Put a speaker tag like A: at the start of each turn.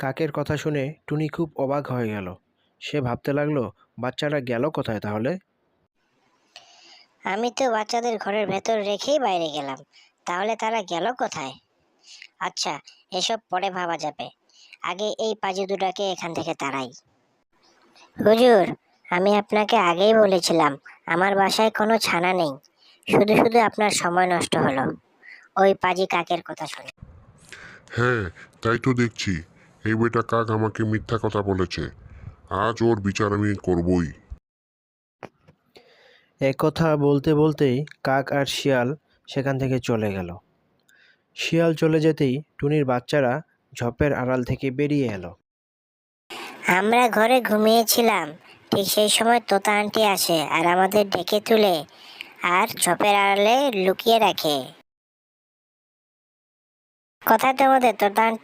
A: কাকের কথা শুনে টুনি খুব অবাক হয়ে গেল। সে ভাবতে লাগলো, বাচ্চারা গেল কোথায় তাহলে?
B: আমি তো বাচ্চাদের ঘরের ভেতর রেখেই বাইরে গেলাম, তাহলে তারা গেল কোথায়? আচ্ছা, এসব পরে ভাবা যাবে, আগে এই পাজি দুটাকে এখান থেকে তাড়াই। হুজুর, আমি আপনাকে আগেই বলেছিলাম আমার বাসায় কোনো ছানা নেই, শুধু শুধু আপনার সময় নষ্ট হলো ওই পাজি কাকের কথা শুনে।
C: হ্যাঁ, তাই তো দেখছি। এই বেটা কাক আমাকে মিথ্যা কথা বলেছে। আজ ওর বিচার আমি করবই।
A: একথা বলতে বলতেই কাক আর শিয়াল সেখান থেকে চলে গেল। শিয়াল চলে যেতেই টুনির বাচ্চারা ঝোপের আড়াল থেকে বেরিয়ে এলো।
B: আমরা ঘরে ঘুমিয়েছিলাম, ঠিক সেই সময় তোতা আন্টি আসে আর আমাদের ডেকে তুলে আর ঝোপের আড়ালে লুকিয়ে রাখে। কোথায় তোমাদের তোতা আন্টি?